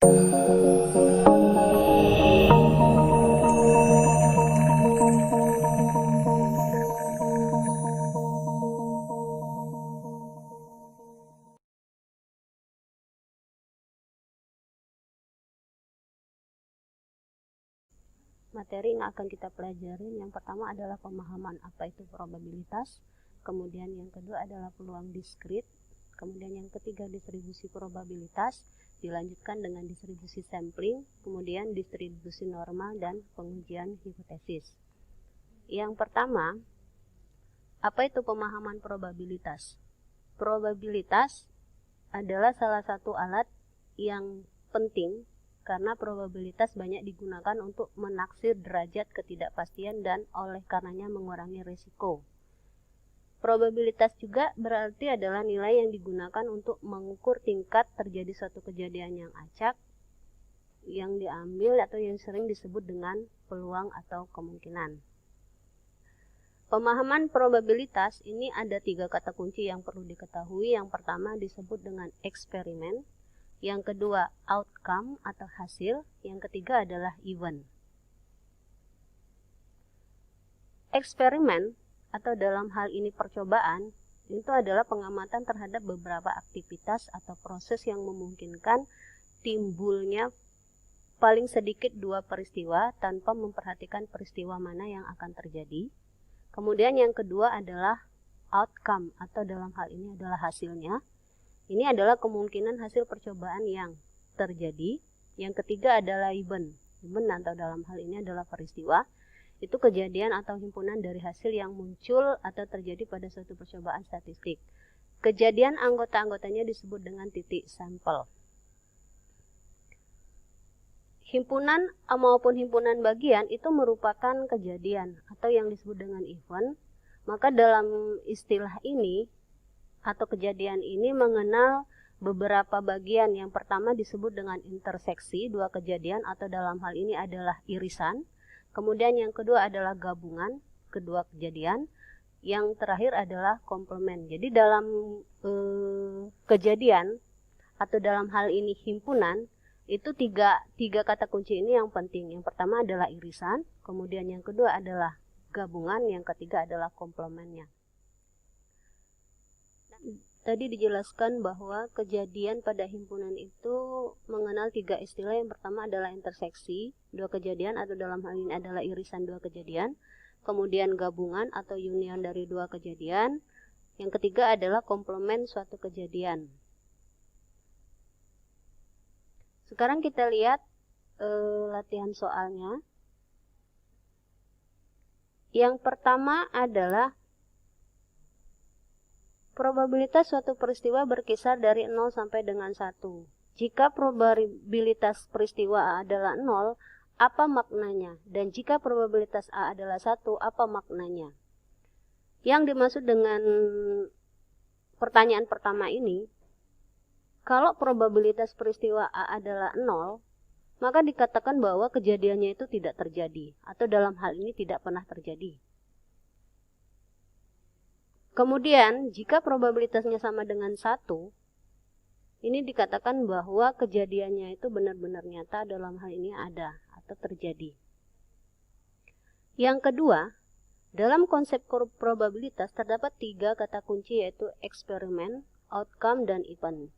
Materi yang akan kita pelajari yang pertama adalah pemahaman apa itu probabilitas, kemudian yang kedua adalah peluang diskrit, kemudian yang ketiga distribusi probabilitas, dilanjutkan dengan distribusi sampling, kemudian distribusi normal dan pengujian hipotesis. Yang pertama, apa itu pemahaman probabilitas? Probabilitas adalah salah satu alat yang penting karena probabilitas banyak digunakan untuk menaksir derajat ketidakpastian dan oleh karenanya mengurangi risiko. Probabilitas juga berarti adalah nilai yang digunakan untuk mengukur tingkat terjadi suatu kejadian yang acak, yang diambil atau yang sering disebut dengan peluang atau kemungkinan. Pemahaman probabilitas ini ada 3 kata kunci yang perlu diketahui. Yang pertama disebut dengan eksperimen, yang kedua outcome atau hasil, yang ketiga adalah event. Eksperimen atau dalam hal ini percobaan itu adalah pengamatan terhadap beberapa aktivitas atau proses yang memungkinkan timbulnya paling sedikit 2 peristiwa tanpa memperhatikan peristiwa mana yang akan terjadi. Kemudian yang kedua adalah outcome atau dalam hal ini adalah hasilnya. Ini adalah kemungkinan hasil percobaan yang terjadi. Yang ketiga adalah event. Event atau dalam hal ini adalah peristiwa. Itu kejadian atau himpunan dari hasil yang muncul atau terjadi pada suatu percobaan statistik. Kejadian anggota-anggotanya disebut dengan titik sampel. Himpunan maupun himpunan bagian itu merupakan kejadian atau yang disebut dengan event. Maka dalam istilah ini atau kejadian ini mengenal beberapa bagian. Yang pertama disebut dengan interseksi 2 kejadian atau dalam hal ini adalah irisan. Kemudian yang kedua adalah gabungan kedua kejadian. Yang terakhir adalah komplement. Jadi dalam kejadian atau dalam hal ini himpunan itu tiga kata kunci ini yang penting. Yang pertama adalah irisan, kemudian yang kedua adalah gabungan, yang ketiga adalah komplementnya. Tadi dijelaskan bahwa kejadian pada himpunan itu mengenal 3 istilah. Yang pertama adalah interseksi 2 kejadian atau dalam hal ini adalah irisan 2 kejadian. Kemudian gabungan atau union dari 2 kejadian. Yang ketiga adalah komplement suatu kejadian. Sekarang kita lihat latihan soalnya. Yang pertama adalah probabilitas suatu peristiwa berkisar dari 0 sampai dengan 1. Jika probabilitas peristiwa A adalah 0, apa maknanya? Dan jika probabilitas A adalah 1, apa maknanya? Yang dimaksud dengan pertanyaan pertama ini, kalau probabilitas peristiwa A adalah 0, maka dikatakan bahwa kejadiannya itu tidak terjadi, atau dalam hal ini tidak pernah terjadi. Kemudian, jika probabilitasnya sama dengan 1, ini dikatakan bahwa kejadiannya itu benar-benar nyata, dalam hal ini ada atau terjadi. Yang kedua, dalam konsep probabilitas terdapat 3 kata kunci yaitu eksperimen, outcome, dan event.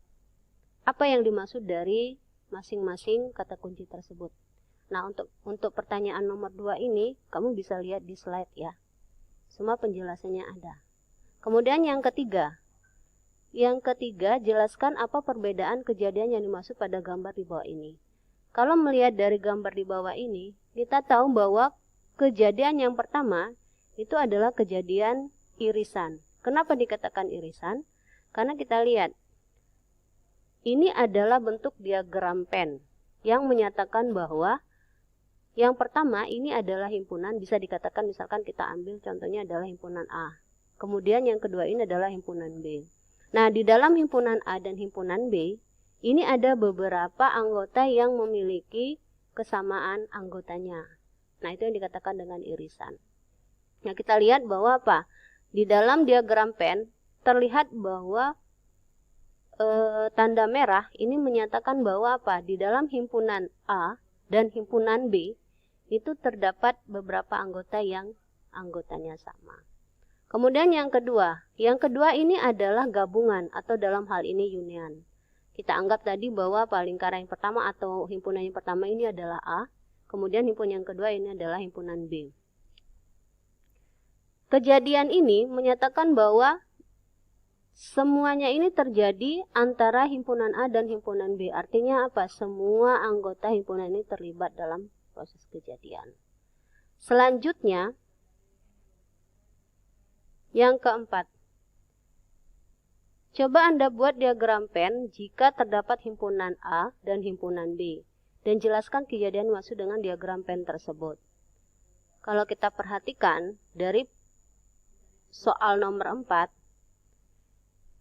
Apa yang dimaksud dari masing-masing kata kunci tersebut? Nah, untuk pertanyaan nomor 2 ini, kamu bisa lihat di slide ya. Semua penjelasannya ada. Kemudian yang ketiga, jelaskan apa perbedaan kejadian yang dimaksud pada gambar di bawah ini. Kalau melihat dari gambar di bawah ini, kita tahu bahwa kejadian yang pertama itu adalah kejadian irisan. Kenapa dikatakan irisan? Karena kita lihat, ini adalah bentuk diagram Venn yang menyatakan bahwa yang pertama ini adalah himpunan, bisa dikatakan misalkan kita ambil contohnya adalah himpunan A. Kemudian yang kedua ini adalah himpunan B. Nah, di dalam himpunan A dan himpunan B, ini ada beberapa anggota yang memiliki kesamaan anggotanya. Nah, itu yang dikatakan dengan irisan. Nah, kita lihat bahwa apa? Di dalam diagram Venn terlihat bahwa tanda merah ini menyatakan bahwa apa? Di dalam himpunan A dan himpunan B itu terdapat beberapa anggota yang anggotanya sama. Kemudian yang kedua ini adalah gabungan atau dalam hal ini union. Kita anggap tadi bahwa lingkaran yang pertama atau himpunan yang pertama ini adalah A, kemudian himpunan yang kedua ini adalah himpunan B. Kejadian ini menyatakan bahwa semuanya ini terjadi antara himpunan A dan himpunan B. Artinya apa? Semua anggota himpunan ini terlibat dalam proses kejadian. Selanjutnya, yang keempat. Coba Anda buat diagram pen jika terdapat himpunan A dan himpunan B. Dan jelaskan kejadian maksud dengan diagram pen tersebut. Kalau kita perhatikan dari soal nomor 4,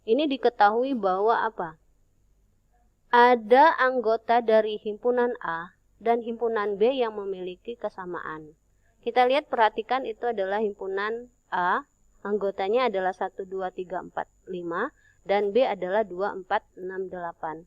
ini diketahui bahwa apa? Ada anggota dari himpunan A dan himpunan B yang memiliki kesamaan. Kita lihat, perhatikan, itu adalah himpunan A, anggotanya adalah 1, 2, 3, 4, 5, dan B adalah 2, 4, 6, 8.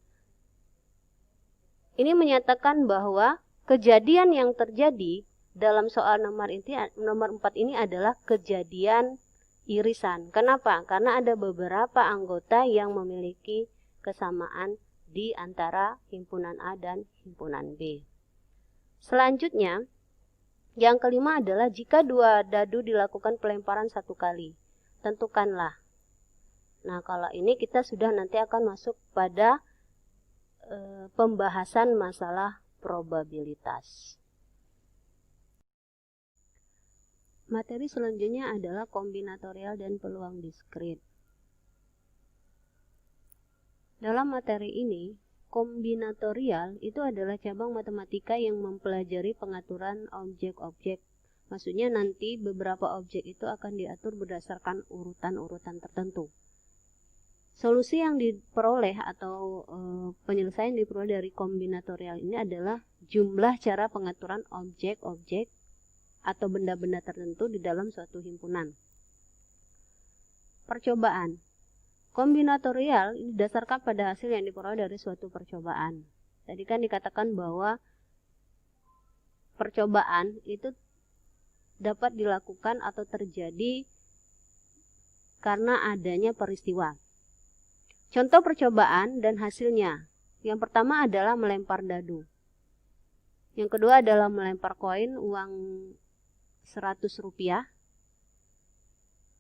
Ini menyatakan bahwa kejadian yang terjadi dalam soal nomor 4 ini adalah kejadian irisan. Kenapa? Karena ada beberapa anggota yang memiliki kesamaan di antara himpunan A dan himpunan B. Selanjutnya, yang kelima adalah jika dua dadu dilakukan pelemparan 1 kali. Tentukanlah. Nah, kalau ini kita sudah nanti akan masuk pada pembahasan masalah probabilitas. Materi selanjutnya adalah kombinatorial dan peluang diskrit. Dalam materi ini, kombinatorial itu adalah cabang matematika yang mempelajari pengaturan objek-objek. Maksudnya nanti beberapa objek itu akan diatur berdasarkan urutan-urutan tertentu. Solusi yang diperoleh atau penyelesaian yang diperoleh dari kombinatorial ini adalah jumlah cara pengaturan objek-objek atau benda-benda tertentu di dalam suatu himpunan. Percobaan. Kombinatorial didasarkan pada hasil yang diperoleh dari suatu percobaan. Tadi kan dikatakan bahwa percobaan itu dapat dilakukan atau terjadi karena adanya peristiwa. Contoh percobaan dan hasilnya. Yang pertama adalah melempar dadu. Yang kedua adalah melempar koin uang 100 rupiah.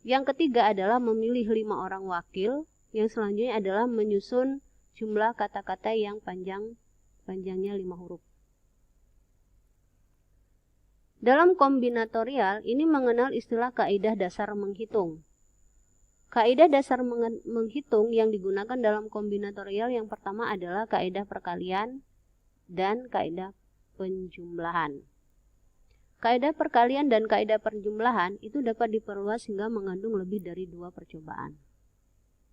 Yang ketiga adalah memilih 5 orang wakil. Yang selanjutnya adalah menyusun jumlah kata-kata yang panjangnya 5 huruf. Dalam kombinatorial, ini mengenal istilah kaidah dasar menghitung. Kaidah dasar menghitung yang digunakan dalam kombinatorial yang pertama adalah kaidah perkalian dan kaidah penjumlahan. Kaidah perkalian dan kaidah penjumlahan itu dapat diperluas hingga mengandung lebih dari 2 percobaan.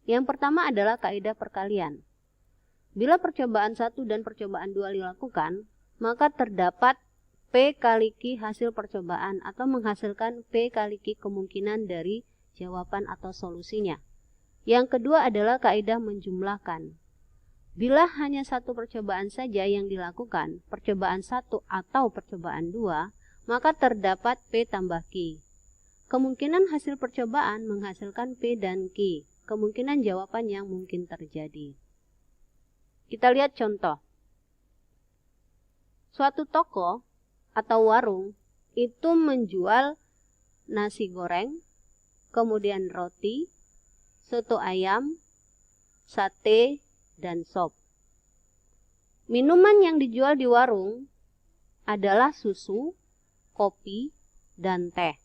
Yang pertama adalah kaidah perkalian. Bila percobaan 1 dan percobaan 2 dilakukan, maka terdapat P kali Q hasil percobaan atau menghasilkan P kali Q kemungkinan dari jawaban atau solusinya. Yang kedua adalah kaidah menjumlahkan. Bila hanya 1 percobaan saja yang dilakukan, percobaan 1 atau percobaan 2, maka terdapat P tambah Q. Kemungkinan hasil percobaan menghasilkan P dan Q. Kemungkinan jawaban yang mungkin terjadi. Kita lihat contoh. Suatu toko atau warung itu menjual nasi goreng, kemudian roti, soto ayam, sate, dan sop. Minuman yang dijual di warung adalah susu, kopi, dan teh.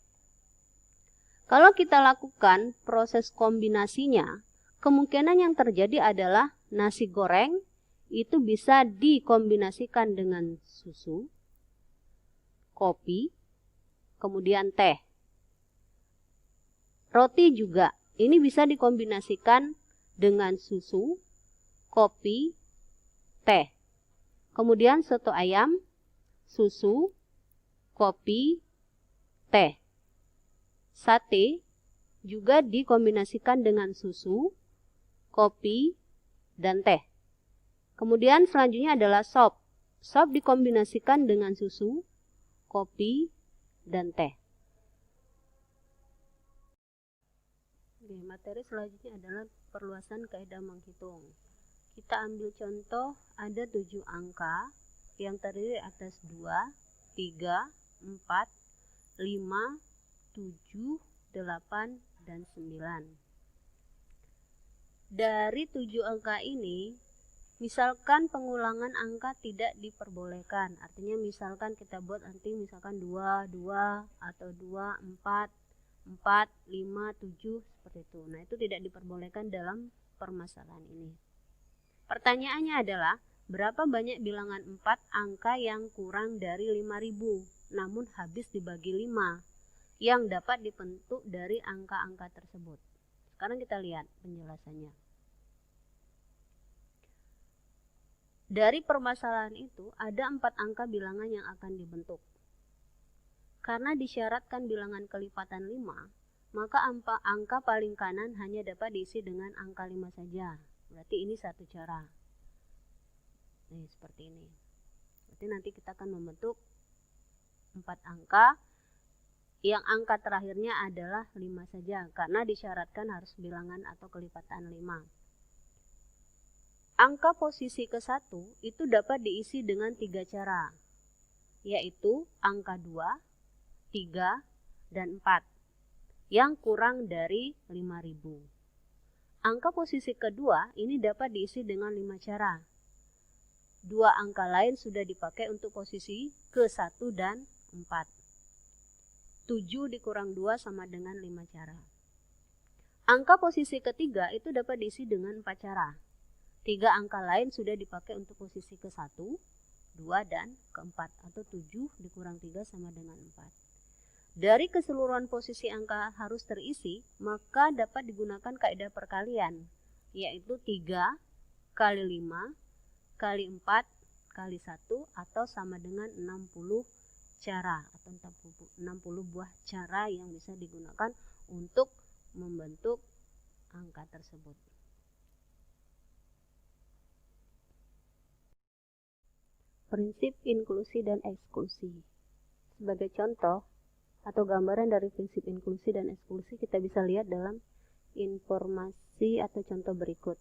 Kalau kita lakukan proses kombinasinya, kemungkinan yang terjadi adalah nasi goreng itu bisa dikombinasikan dengan susu, kopi, kemudian teh. Roti juga, ini bisa dikombinasikan dengan susu, kopi, teh. Kemudian soto ayam, susu, kopi, teh. Sate juga dikombinasikan dengan susu, kopi, dan teh. Kemudian selanjutnya adalah sop. Sop dikombinasikan dengan susu, kopi, dan teh. Oke, materi selanjutnya adalah perluasan kaidah menghitung. Kita ambil contoh, ada 7 angka yang terdiri atas 2, 3, 4, 5, 7, 8, dan 9. Dari 7 angka ini, misalkan pengulangan angka tidak diperbolehkan. Artinya misalkan kita buat nanti misalkan 2, 2, atau 2, 4, 4, 5, 7, seperti itu. Nah, itu tidak diperbolehkan dalam permasalahan ini. Pertanyaannya adalah, berapa banyak bilangan 4 angka yang kurang dari 5.000, namun habis dibagi 5, yang dapat dibentuk dari angka-angka tersebut. Sekarang kita lihat penjelasannya. Dari permasalahan itu, ada 4 angka bilangan yang akan dibentuk. Karena disyaratkan bilangan kelipatan 5, maka angka paling kanan hanya dapat diisi dengan angka 5 saja. Berarti ini satu cara. Nih, seperti ini. Berarti nanti kita akan membentuk 4 angka yang angka terakhirnya adalah 5 saja, karena disyaratkan harus bilangan atau kelipatan 5. Angka posisi ke-1 itu dapat diisi dengan 3 cara, yaitu angka 2, 3, dan 4, yang kurang dari 5.000. Angka posisi kedua ini dapat diisi dengan 5 cara. 2 angka lain sudah dipakai untuk posisi ke-1 dan 4. 7 dikurang 2 sama dengan 5 cara. Angka posisi ketiga itu dapat diisi dengan 4 cara. 3 angka lain sudah dipakai untuk posisi ke-1, 2, dan ke-4, atau 7 dikurang 3 sama dengan 4. Dari keseluruhan posisi angka harus terisi, maka dapat digunakan kaidah perkalian, yaitu 3 kali 5 kali 4 kali 1, atau sama dengan 60 cara, atau 60 buah cara yang bisa digunakan untuk membentuk angka tersebut. Prinsip inklusi dan eksklusi. Sebagai contoh atau gambaran dari prinsip inklusi dan eksklusi, kita bisa lihat dalam informasi atau contoh berikut.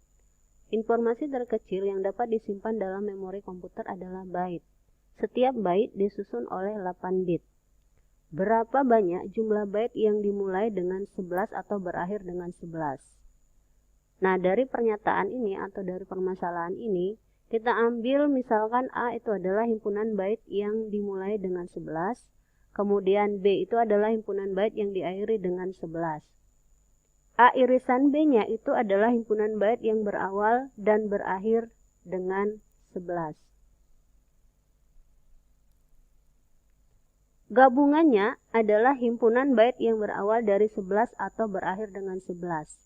Informasi terkecil yang dapat disimpan dalam memori komputer adalah byte. Setiap byte disusun oleh 8 bit. Berapa banyak jumlah byte yang dimulai dengan 11 atau berakhir dengan 11? Nah, dari pernyataan ini atau dari permasalahan ini, kita ambil misalkan A itu adalah himpunan byte yang dimulai dengan 11, kemudian B itu adalah himpunan byte yang diakhiri dengan 11. A irisan B-nya itu adalah himpunan byte yang berawal dan berakhir dengan 11. Gabungannya adalah himpunan byte yang berawal dari 11 atau berakhir dengan 11.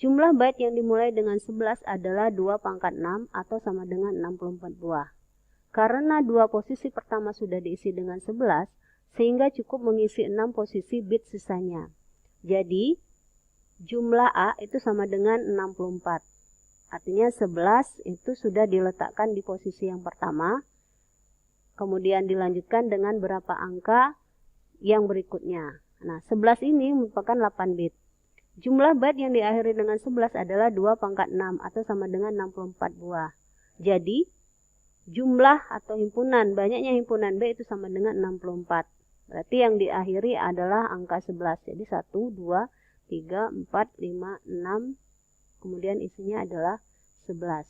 Jumlah byte yang dimulai dengan 11 adalah 2 pangkat 6 atau sama dengan 64 buah. Karena 2 posisi pertama sudah diisi dengan 11, sehingga cukup mengisi 6 posisi bit sisanya. Jadi, jumlah A itu sama dengan 64. Artinya 11 itu sudah diletakkan di posisi yang pertama, kemudian dilanjutkan dengan berapa angka yang berikutnya. Nah, 11 ini merupakan 8 bit. Jumlah byte yang diakhiri dengan 11 adalah 2 pangkat 6 atau sama dengan 64 buah. Jadi, jumlah atau himpunan, banyaknya himpunan B itu sama dengan 64. Berarti yang diakhiri adalah angka 11. Jadi 1, 2, 3, 4, 5, 6. Kemudian isinya adalah 11.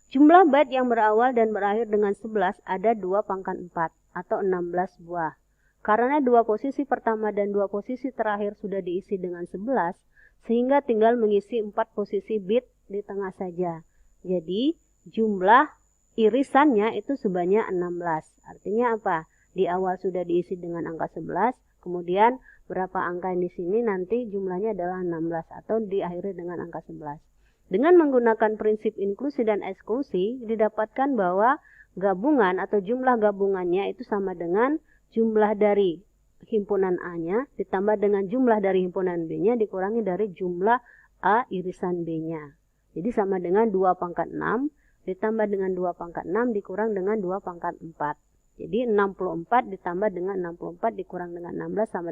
Jumlah byte yang berawal dan berakhir dengan 11 ada 2 pangkat 4 atau 16 buah. Karena 2 posisi pertama dan 2 posisi terakhir sudah diisi dengan 11, sehingga tinggal mengisi 4 posisi bit di tengah saja. Jadi, jumlah irisannya itu sebanyak 16. Artinya apa? Di awal sudah diisi dengan angka 11, kemudian berapa angka di sini nanti jumlahnya adalah 16 atau diakhiri dengan angka 11. Dengan menggunakan prinsip inklusi dan eksklusi, didapatkan bahwa gabungan atau jumlah gabungannya itu sama dengan jumlah dari himpunan A-nya ditambah dengan jumlah dari himpunan B-nya dikurangi dari jumlah A irisan B-nya. Jadi sama dengan 2 pangkat 6 ditambah dengan 2 pangkat 6 dikurang dengan 2 pangkat 4. Jadi 64 ditambah dengan 64 dikurang dengan 16 sama